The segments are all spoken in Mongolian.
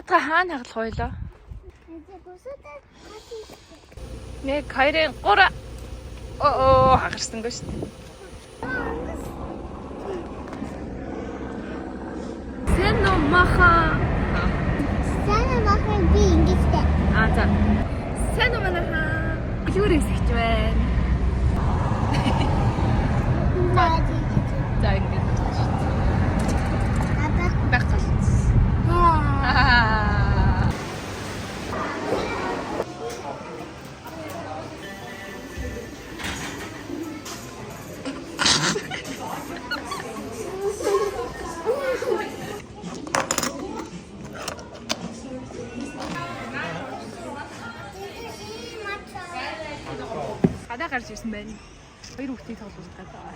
Та хаана хаглах байлаа? Нэг хоёрын 3. Оо хагарсангүй шүү дээ. Сэно маха. Сэно маха би ингэжтэй. За. Сэно маха. Илүүр хэсэгч байна. За ингэ. Бахтал. Гадаа гарч ирсэн байна. Хоёр хүүхдийг тоглуулж байгаа.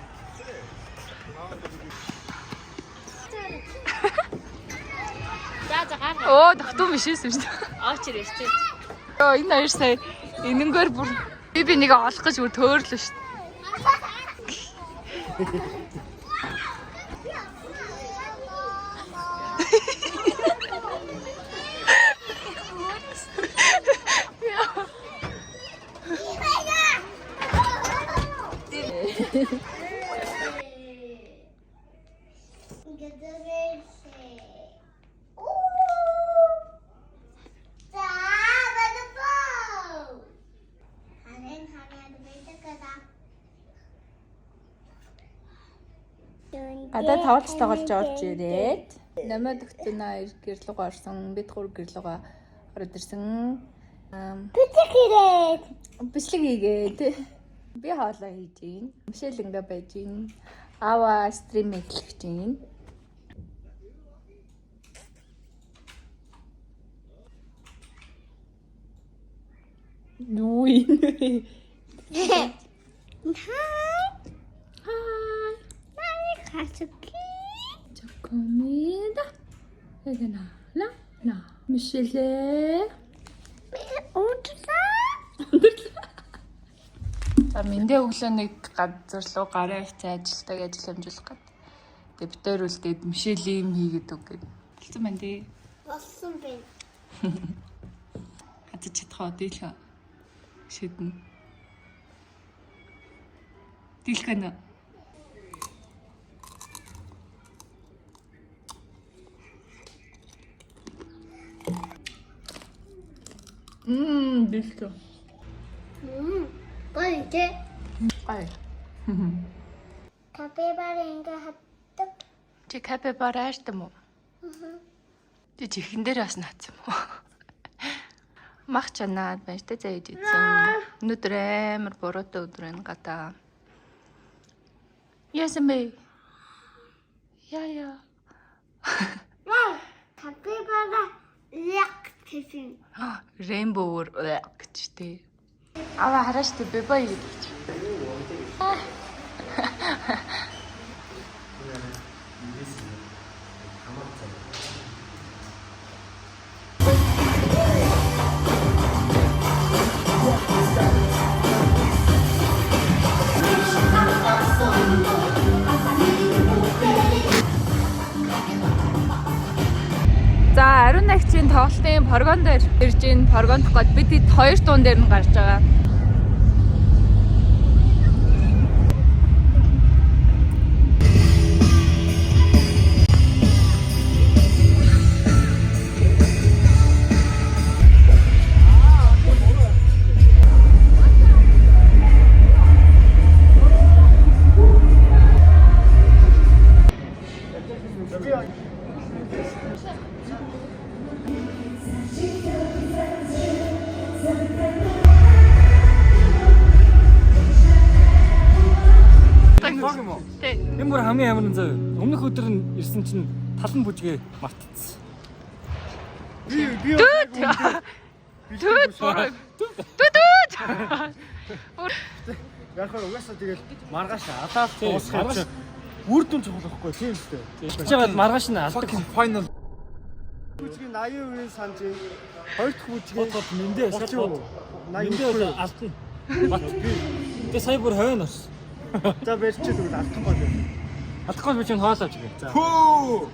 Оо, дахтун биш юм шүү дээ. Очир ирсэн. Оо, энэ хоёр сая энэнгээр бүр би нэг олох гэж бүр төөрлөө шүү дээ. Гадаа тоглож орж ирээд намайг өгтөнаа гэрлүүг орсон. Бид гур гэрлүүг ороод ирсэн. Бичлэг хийгээд. Бичлэг хийгээд. Би хоолоо хийж гин. Мишель ингээ байж гин. Ава стрим эхлэх гин. Нүи. Comida. Na. Michelle. За мэндэ өглөө нэг газар руу гараа хичээ ажилтаа ажил амжуулах гээд. Тэгээ битээр үлдээд Мишель юм хийгээд үг гээд. Болсон байна тий. Болсон байна. Хацаж чадхаа дийлхэ. Шидэн. Дийлхэнэ. Дийлхэ. Гойтэй. Ай. Капибара ингээ хатдаг. Чи капибара ааштай мó? Чи чихэн дээр бас наацсан мó? Мах чанаад байна штэ заяад ийдсэн. Өнөөдөр амар буруутай өдөр байна гадаа. Яасан бэ? Яа. Капибара яг гэсэн. Rainbow гэж тий. Ава хараач тий би бай гэж. За ариун нагчийн тоглолтын прогон дээр ирж ийн прогондох гээд бид хэд 2 дуун дээр нь гарч байгаа. Энэ бүр хамгийн амар зөө. Өмнөх өдөр нь ирсэн чинь талан бүжгээ мартчихсан. Би Ярахаар угаасаа тэгэл маргааш алаад дуусгах чинь үр дүн чухал байхгүй тийм үстэй. Тэгжээд маргааш нь алдаг файнал. Бүжгийн 80% санаж хоёр дахь бүжгийн мэндээ шалгав. 80% алдсан. Бат би. Тэгээ сая бүр хойно орсон. За барьчих тэгвэл алдахгүй байна. Алдахгүй би чинь хоол авч гээ. Хөө.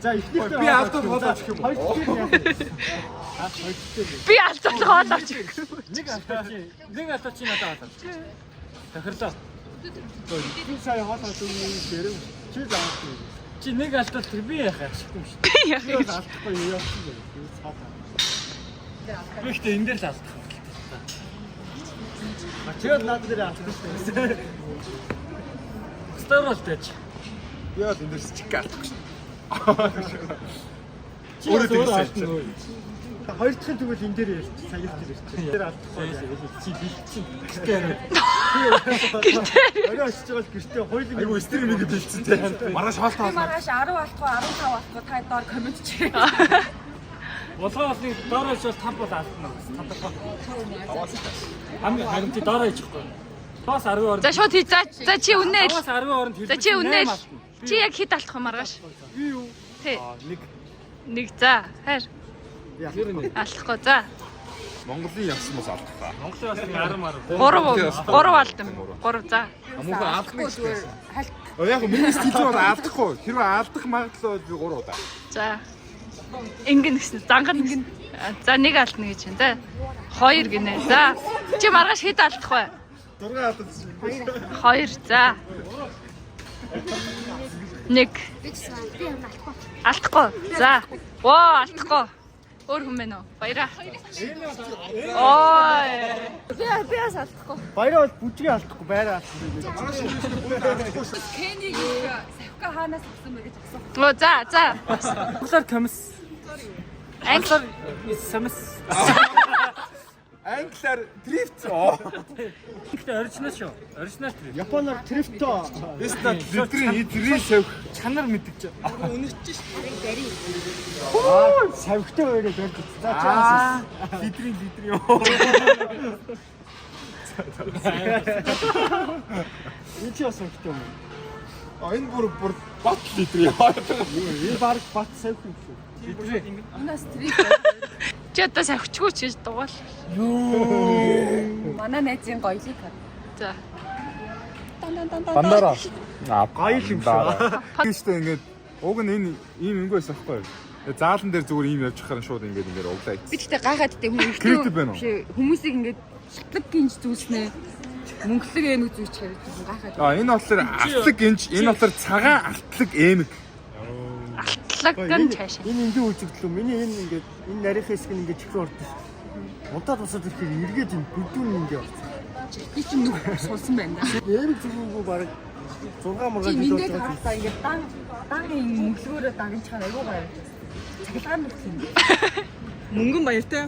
За ихнийхтэй Би алдаад хоолооч гэх юм уу? Би алдаад хоолооч гэх юм. Нэг алдаад чи надад хоолооч. Тохирлоо. Би сая хоолоо дүүний дээрээ чи заахгүй. Чи нэг алдаад тэр би яхаа ашиггүй шүү. Би яах Би алдахгүй явахгүй юм. Би ихтэй энэ дээр л алдах. Ачаад над дээр алдахгүй. Старуулт яач. Би бол энэ дэс чиг алдахгүй шүү. Чи өөрөө алдсан уу? Хоёр дахь нь тэгвэл энэ дээр ярьчих. Саяар дээр ярьчих. Тэр алдахгүй. Чи бэлтсэн. Гэртээ. Орой очиж байгаа л гэртээ хоёулын Айгу стриминг гэдэг хэлсэн те. Маргааш хаалтаа Би маргааш 10 болохгүй 15 болохгүй та доор коммент чирээ. Болгоосны доорооч бол 5 бол алдна. Хамгийн харин чи доороо ичихгүй. Тоос 10 орнд. За шууд хий. За чи үнээл. Тоос 10 орнд За чи үнээл. Чи яг хэд алдах вэ маргааш? би юу? Тий. Нэг Нэг за. Хайр. Ер нь Алдахгүй. За. Монголын явсан бас алдах ба. Монголын бас 10 3 алдсан. 3 за. Мөнхөр алдахгүй шүү. Халт Яг миний стил бол алдахгүй. Хэрвээ алдах магадлал би 3 удаа. За. Ингэн гэсэн. Занган ингэн. За нэг алдна гэж байна. За. 2 гинэ. За. Чи маргааш хэд алдах вэ? 6 алдсан. 2 за. 1 алдахгүй. За. Воо алдахгүй. Өөр хүн мэн үү? Баяраа. Ой. би бас алдахгүй. Баяраа бол бүжгийн алдахгүй байраа алдсан. Кэнийг савка хаанаас авсан бэ гэж асуух. Оо за за. Монголоор комисс. Англиар Самс. Англиар дрифт. Ихтэй оригинал шүү. Оригинал тэр. Японоор трифто. Эста литрийн идрийн сав Чанар мэддэг. Савхтай хоёроо барьж. За чаас. литрийн. Энэ чи бас савхтай юм уу? Энэ бүр бат литрийн. Энэ баг бат савх юм шүү. Унаас трик чи одоо савчгүй ч гэж дугаал. манай найзын гоёлыг хад. За. Бандара. Гоё юм шүү. Гэхдээ ингээд уг нь энэ ийм өнгө байсан байхгүй юу? Заалан дээр зүгээр ийм явж хахаар шууд ингээд углаа Би тэгтээ гайхаад дээ хүн Creative байна уу? хүмүүсийг ингээд шатлаг гинж зүүснэ. Мөнгөлөг эмэг зүүч хэрэг гайхаад. Энэ болохоор алтлаг гинж, энэ болохоор цагаан алтлаг эмэг. Алтлаг нь цаашаа. Энэ ингээ үзэгдлүү. Миний энэ ингээд энэ нарийн хэсэг нь ингээ чихрээ ордог шүү. Унтаад босоод ирэхээр эргээд юм бүдүүн ингээ орсон. Би чинь нүх сулсан байна да. Эм зүгүүгүү баг 6 мурган Чи гэж миндээ бодож таалтаа ингээд дан мөнгөлгөөрөө дагнчаар аягүй гоё. Цаглагаар нүх юм. Мөнгөн баяртай.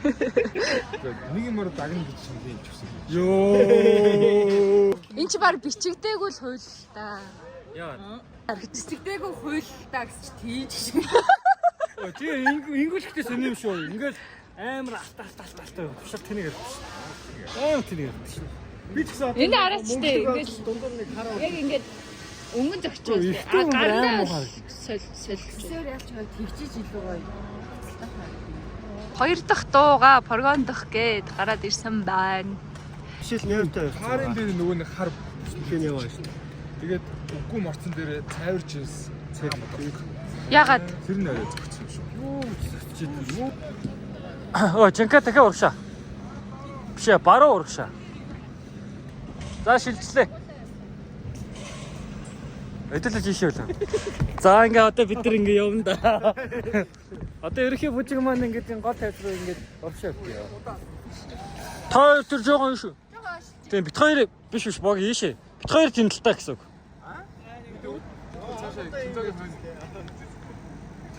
Нэг юмар дагна гэж юм би хэлчихсэн. Йоо. Энд чи баг бичигдээгүй л хууль л та. Яа. Цэцэгдээгүй хуйлтаа гэж тийж шиг. Чи ингүүшгтэй сони юм шүү. Ингээл амар алтаа. Бушаа тэнийг ярьж. Амар тэнийг ярьж. Би ч гэсэн Энэ араачтай ингээд дундуур нэг хараа. яг ингээд өнгөн зөгчөө. Ихтэй Гарнаа муу сол. Сэр ялч байгаа тэгжиж илүү гоё. Хоёр дахь дууга прогондох гээд гараад ирсэн байна. Жишээл нэртэй. Хаарын дээр нөгөө нэг хар Хэн яваа шүү. тэгээд үгүй марцсан дээр цайварч ирсэн. Цайг бодох. Ягаад? Тэр нь арай зөгцсөн шүү. Оо, Жанка дахиад урагшаа. Биш ээ, баруун урагшаа. За шилжлээ. Эдэлж ийшээ үлээ. За ингээ одоо бид нар ингээ явна да. Одоо ерөнхий бүжиг маань ингээд энэ гол тайз руу ингээд урагшаа явчих. Та тэр жоохон юм шүү. Тийм бит хоёр биш бог ийшээ. Бит хоёр тэмдэлтэй гэсэн үг.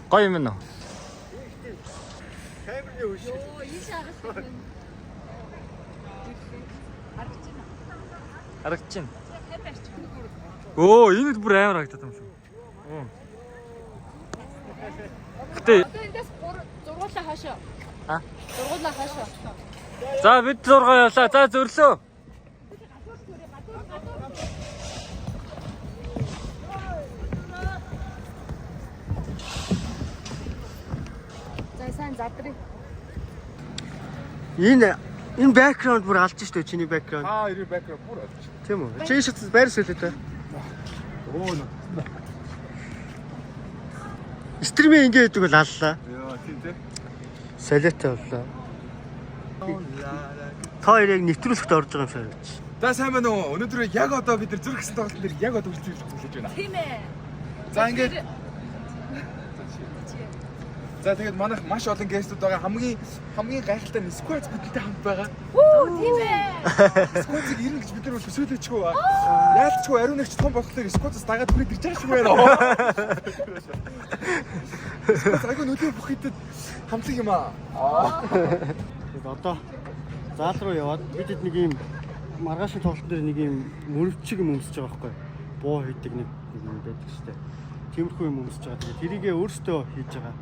Гоё юм нөө. Камерын үш. Харагдаж байна. Оо, энэ бүр амар харагдаад юм шүү. Гэтэ Эндээс зургуулаа хаашаа. А? Зургуулаа хаашаа. за бид 6 явлаа. За зөрлөө. За сайн задрыг. Энэ бэкграунд бүр алж штэ чиний бэкграунд. Ирээ бэкграунд бүр олж. Тийм үү? Чи шат байр суйлээ та. Оо. Стримээ ингэ гэдэг бол аллаа. Яа тийм те. Солиотой боллоо. Та хоёрыг нэвтрүүлэхт орж байгаа юм шиг байна. За сайн байна уу? Өнөөдөр яг одоо бид нар зүрхсэн тоглолтын дээр яг одоо үргэлжлүүлж хүлээж байна. Тийм ээ. За ингээд за тэгээд манайх маш олон гестүүд байгаа. Хамгийн гайхалтай нь Squads бидэнтэй хамт байгаа. Тийм ээ. Squads-ыг ирнэ гэж бид нар бол төсөөлөжгүй ба. Яалтчгүй ариун нэгч том болохоор Squads-аас дагаад хүрээд ирж байгаа шиг байна. Айгу нүдээ бүх хэдэд хамтлаг юм аа. Тэгээд одоо заал руу яваад бид нэг ийм маргаашийн тоглолтын дээр нэг ийм мөрөвчиг юм өмсөж байгаа байхгүй. Буу хийдэг нэг юм байдаг шүү дээ. Тиймэрхүү юм өмсөж байгаа. Тэгээд тэрийгээ өөртөө хийж байгаа.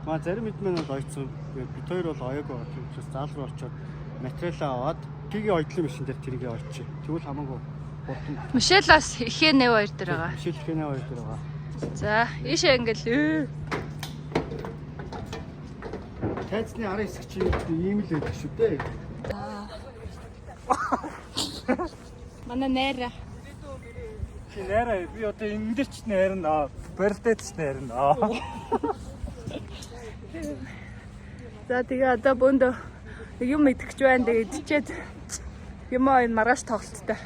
Маа зарим хэд минут ойцсон. Бид хоёр бол оёг байгаа. Тийм учраас заал руу очиод материалаа аваад тигийн ойдлын машин дээр тэрийгээ ойчих. Тэгвэл хамаагүй болтон. Мишель бас ихэнэ хоёр дээр байгаа. Мишель хэнэ хоёр дээр байгаа. За, ийшээ ингээл Тайцны арын хэсэг чинь ийм л байдаг шүү дээ. манай найраа. Чи нэрээ би одоо энэ дээр ч нэрнэ. Барилдад ч нэрнэ. За тэгээ одоо бөөндөө нэг юм идэхч байна. Тэгээ идчихэд юм аа энэ маргааш тоглолттой.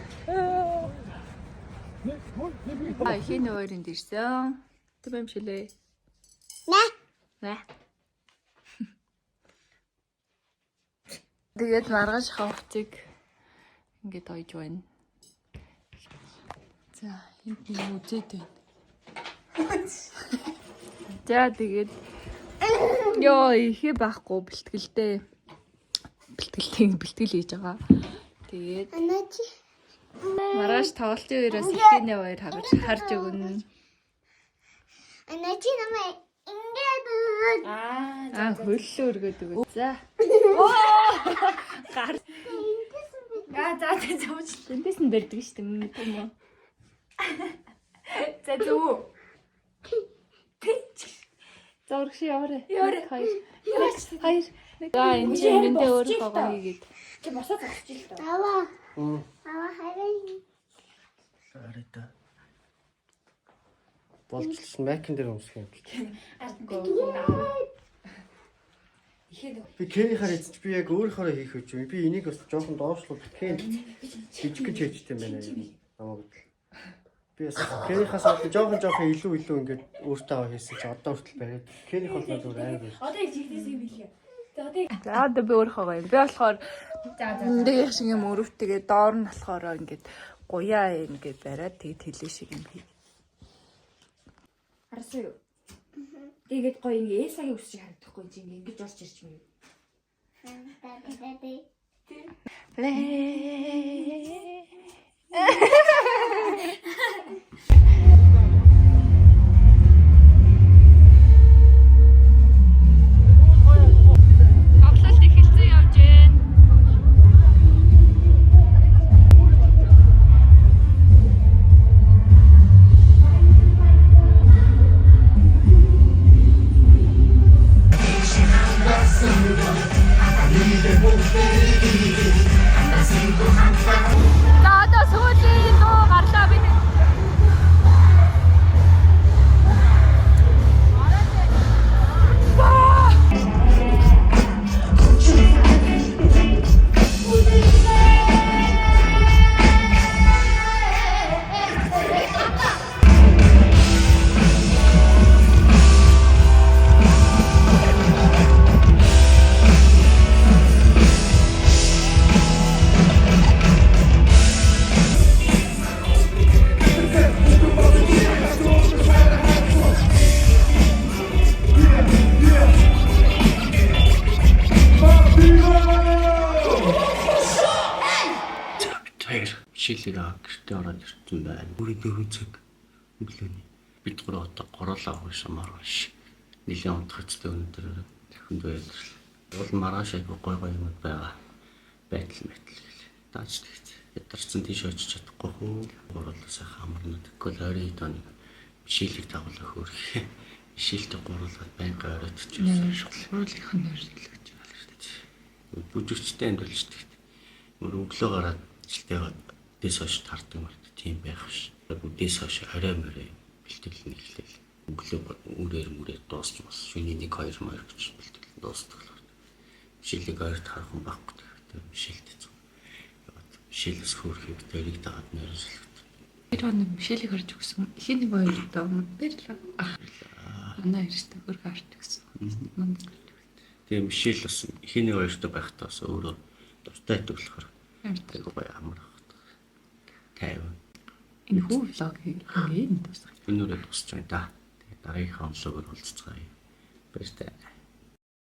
Ихэнэ хоёрын дэрсэн. Тэг юм шилээ. Нэ. Тэгээд маргааш хавцыг ингээд ойж байна. За, энд нэг үзээд байна. За тэгээд ёо ихе байхгүй бэлтгэлтэй. Бэлтгэл хийж байгаа. Тэгээд Анаачи. маргааш тоглолтын үеэс ихэнэ хоёр харж өгнө. Анаачи намайг ингээд Хөллөө өргөд өгөө. За. Гар. За зовж. Эндээс нь барьдаг шүү дээ. Тийм үү? За зү. Зураг ши яваарэ. Хоёр. За энэ чинь мэндээ өөрөө байгаа хийгээд. Чи босоод зогсож л тоо. аваа. Аваа харин. Арита. Болчихсон майкн дээр өмсөх юм. Би кэнийхаар эзэж би яг өөрийнхөө хийх гэж байна. Би энийг бас жоохон доошлуулах кэн жижиг гэж хийжтэй юм байна. Намайг. Би бас кэнийхаас жоохон илүү ингээд өөртөө аваа хийсэн чи одоо хүртэл бариад кэних бол зүгээр амар байна. Одоо жигдээс юм билээ. За одоо би өөрөө байгаа юм. Би болохоор энэ шиг юм өрөвтэйгээ доор нь болохоор ингээд гуяа ингээд бариад тэгээд хэлээ шиг юм хий. Харсан юу? Тэгээд гоё ингэ эсагийн үс шиг харагдахгүй юм ингэж орж ирж юм. Тоглолт эхэлсэн явж байна. За одоо сүүлийн дуу гарлаа бид. Шилээр гэртээ ороод ирсэн байна. Бүрий 4 цаг өглөөний бид гурав одоо гороолаа авсан маргааш. Нилийн унтахцтай өнөдөр хүнд байдлаа. Уул маргааш айгүй гой юмуд байгаа. Байтал гэл. Даач тэгт. Ядарсан тийш очиж чадахгүй хөө. Гуруулаа сайхан амарнууд. Тэгвэл ойрын доо шилийг дагуулах хөөрх. Шилдэг гуруулаад байнга ороод чижсэн шул. Гуруулынх нь өрсөлдөж байгаа шүү дээ. Бүжигчтэй амьдрал шүү дээ. Өглөө гараад жилтэй дэс хойш тардаг мөрт тийм байх ш. Дэс хойш орой мөрөө бэлтгэл нэглээл. өглөө үрээр дуусч бас шөнийн 1-2 маяг гэж бэлтгэл дуустдаг. Мишелийг ойрт харах юм байхгүй. Тэгээд Мишелтэй зүг. Яваад Мишелээс хөөрхийг тэрийг дагаад нэрсэлгэж. Тэр нэг Мишелийг харж өгсөн. Хин нэг хоёр удаа өмнө баярлаа. Манай эрсдэл хөрх харж өгсөн. Манд. Тэгээ Мишель бас хиний хоёртой байхдаа бас өөрөө дуртай байдаг болохоор тэр гоё амарх. Тайван. Энэ хүү влог ингээд дуусах. Энэ үрээ тусч байна да. Тэгээ дараагийнхаа онлогоор уулзцгаая. Баяр таа.